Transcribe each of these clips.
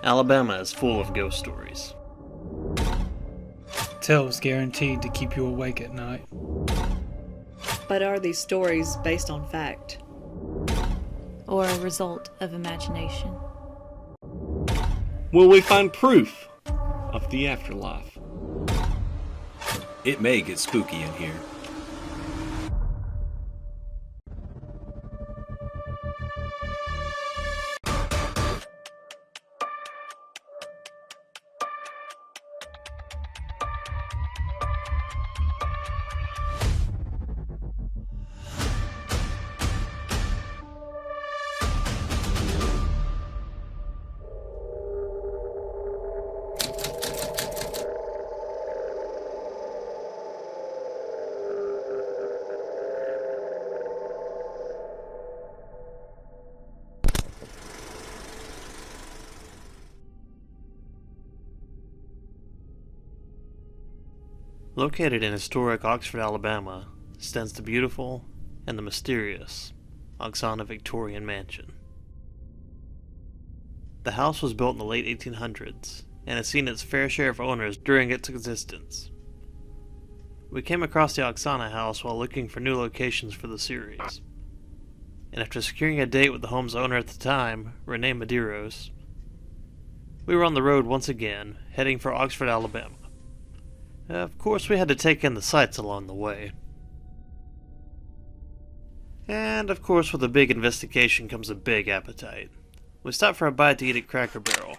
Alabama is full of ghost stories. Tales guaranteed to keep you awake at night. But are these stories based on fact? Or a result of imagination? Will we find proof of the afterlife? It may get spooky in here. Located in historic Oxford, Alabama, stands the beautiful and the mysterious Oxanna Victorian mansion. The house was built in the late 1800s and has seen its fair share of owners during its existence. We came across the Oxanna house while looking for new locations for the series, and after securing a date with the home's owner at the time, Renee Medeiros, we were on the road once again, heading for Oxford, Alabama. Of course, we had to take in the sights along the way. And, of course, with a big investigation comes a big appetite. We stopped for a bite to eat at Cracker Barrel,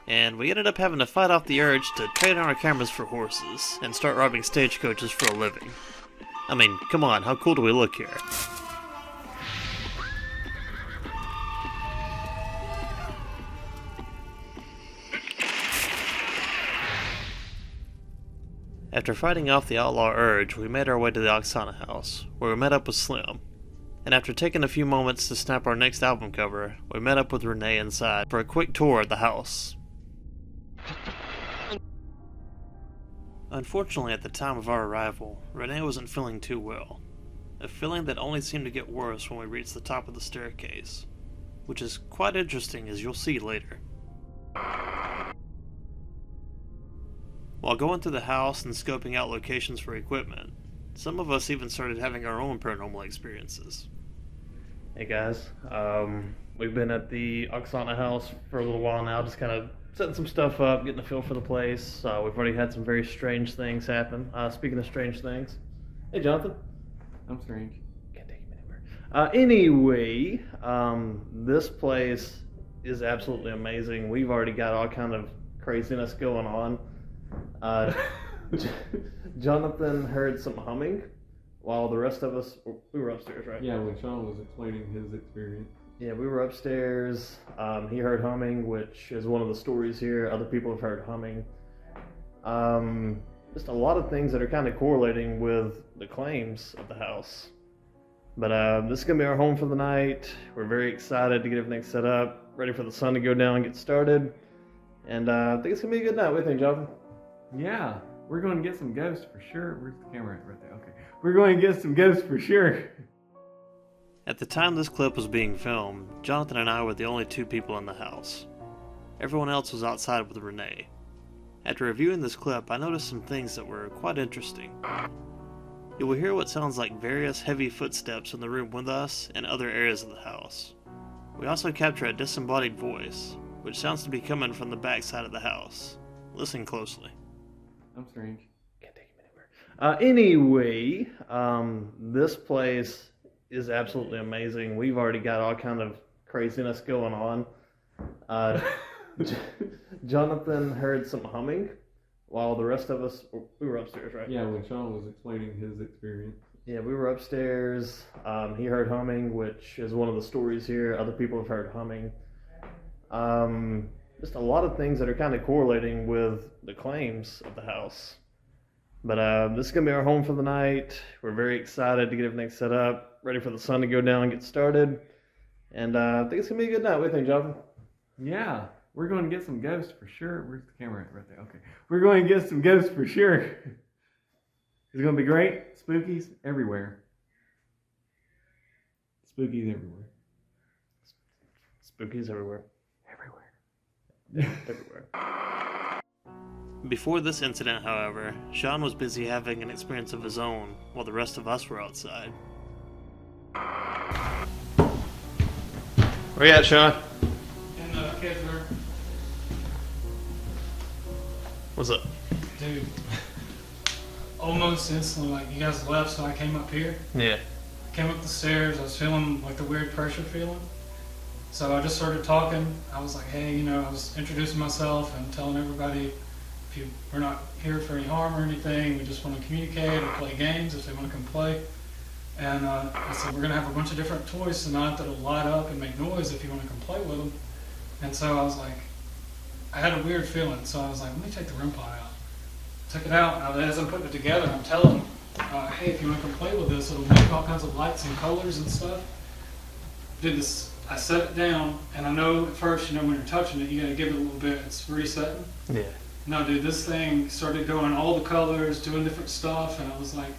and we ended up having to fight off the urge to trade in our cameras for horses and start robbing stagecoaches for a living. I mean, come on, how cool do we look here? After fighting off the outlaw urge, we made our way to the Oxanna house, where we met up with Slim. And after taking a few moments to snap our next album cover, we met up with Renee inside for a quick tour of the house. Unfortunately, at the time of our arrival, Renee wasn't feeling too well. A feeling that only seemed to get worse when we reached the top of the staircase, which is quite interesting as you'll see later. While going through the house and scoping out locations for equipment, some of us even started having our own paranormal experiences. Hey guys, we've been at the Oxanna house for a little while now, just kind of setting some stuff up, getting a feel for the place. We've already had some very strange things happen. Speaking of strange things, hey Jonathan. I'm strange. Can't take him anywhere. This place is absolutely amazing. We've already got all kind of craziness going on. Jonathan heard some humming while the rest of us, we were upstairs, right? Yeah, when Shawn was explaining his experience. Yeah, we were upstairs. He heard humming, which is one of the stories here. Other people have heard humming. Just a lot of things that are kind of correlating with the claims of the house. But this is going to be our home for the night. We're very excited to get everything set up, ready for the sun to go down and get started. And I think it's going to be a good night. What do you think, Jonathan? Yeah, we're going to get some ghosts for sure. Where's the camera at? Right there. Okay. We're going to get some ghosts for sure. At the time this clip was being filmed, Jonathan and I were the only two people in the house. Everyone else was outside with Renee. After reviewing this clip, I noticed some things that were quite interesting. You will hear what sounds like various heavy footsteps in the room with us and other areas of the house. We also capture a disembodied voice, which sounds to be coming from the back side of the house. Listen closely. I'm strange. Can't take him anywhere. This place is absolutely amazing. We've already got all kind of craziness going on. Jonathan heard some humming while the rest of us, we were upstairs, right? Yeah, when Shawn was explaining his experience. Yeah, we were upstairs. He heard humming, which is one of the stories here. Other people have heard humming. Just a lot of things that are kind of correlating with the claims of the house. But this is going to be our home for the night. We're very excited to get everything set up, ready for the sun to go down and get started. And I think it's going to be a good night. What do you think, Jonathan? Yeah, we're going to get some ghosts for sure. Where's the camera at? Right there. Okay. We're going to get some ghosts for sure. It's going to be great. Spookies everywhere. Spookies everywhere. Spookies everywhere. everywhere. Before this incident, however, Shawn was busy having an experience of his own while the rest of us were outside. Where you at, Shawn? In the kids' room. What's up? Dude. Almost instantly, like, you guys left, so I came up here. Yeah. Came up the stairs, I was feeling like the weird pressure feeling. So I just started talking. I was like, hey, I was introducing myself and telling everybody we're not here for any harm or anything. We just want to communicate or play games if they want to come play. And I said, we're going to have a bunch of different toys tonight that'll light up and make noise if you want to come play with them. And so I was like, I had a weird feeling. So I was like, let me take the REM pod out. Took it out, and as I'm putting it together, I'm telling them, hey, if you want to come play with this, it'll make all kinds of lights and colors and stuff. Did this, I set it down, and I know at first, when you're touching it, you got to give it a little bit. It's resetting. Yeah. No, dude, this thing started going all the colors, doing different stuff, and I was like,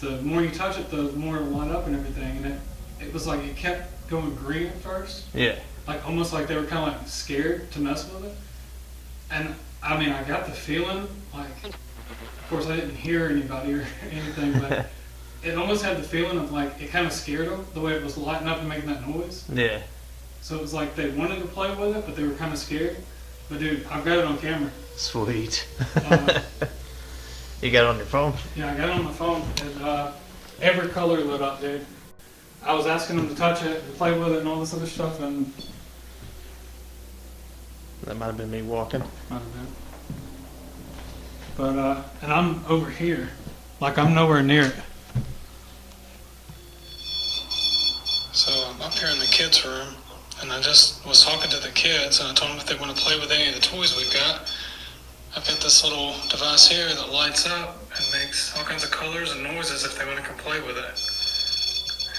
the more you touch it, the more it'll light up and everything. And it was like it kept going green at first. Yeah. Like almost like they were kind of like scared to mess with it. And I mean, I got the feeling, like, of course I didn't hear anybody or anything, but it almost had the feeling of like, it kind of scared them, the way it was lighting up and making that noise. Yeah. So it was like they wanted to play with it, but they were kind of scared. But dude, I've got it on camera. Sweet. Uh, You got it on your phone? Yeah, I got it on my phone, and every color lit up, dude. I was asking them to touch it, to play with it, and all this other stuff, and That might have been me walking. I don't know. But, and I'm over here. Like, I'm nowhere near it. So I'm up here in the kids' room, and I just was talking to the kids, and I told them if they want to play with any of the toys we've got. I've got this little device here that lights up and makes all kinds of colors and noises if they want to come play with it.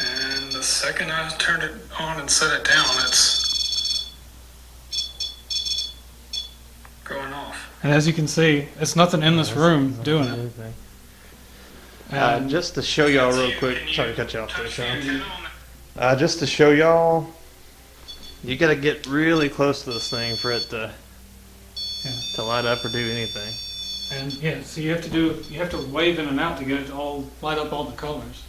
And the second I turned it on and set it down, it's going off. And as you can see, it's nothing in this room doing it. And Just to show y'all real quick, sorry to cut you off there, Shawn. Just to show y'all, you gotta get really close to this thing for it to light up or do anything. And yeah, so you have to wave in and out to get it to all light up all the colors.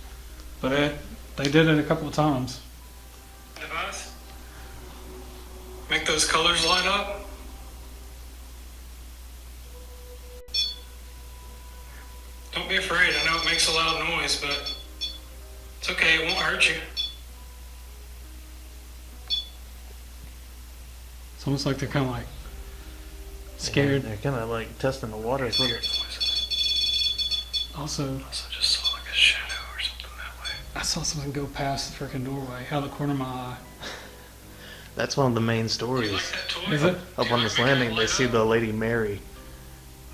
But they did it a couple of times. Device? Make those colors light up? Don't be afraid. I know it makes a loud noise, but it's okay. It won't hurt you. It's almost like they're kind of like scared. Yeah, they're kind of like testing the waters with it. Also, Also just saw like a shadow or something that way. I saw something go past the freaking doorway out of the corner of my eye. That's one of the main stories. Like that toy? Is it? Up on this landing, they see the Lady Mary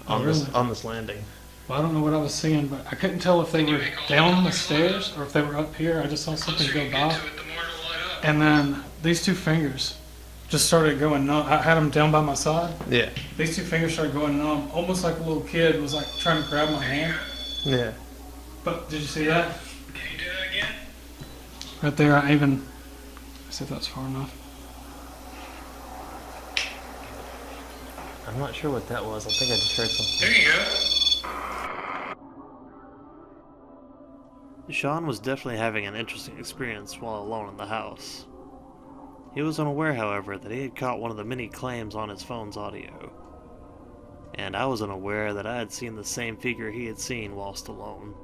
on Oh, really? on this landing. Well, I don't know what I was seeing, but I couldn't tell if they were down the stairs or if they were up here. I just saw something Closer go you get by. to it, the more it'll light up. And then these two fingers just started going numb. I had them down by my side. Yeah. These two fingers started going numb, almost like a little kid was like trying to grab my hand. Yeah. But did you see that? Can you do that again? Right there, let's see if that's far enough. I'm not sure what that was. I think I just heard something. There you go. Shawn was definitely having an interesting experience while alone in the house. He was unaware, however, that he had caught one of the many claims on his phone's audio. And I was unaware that I had seen the same figure he had seen whilst alone.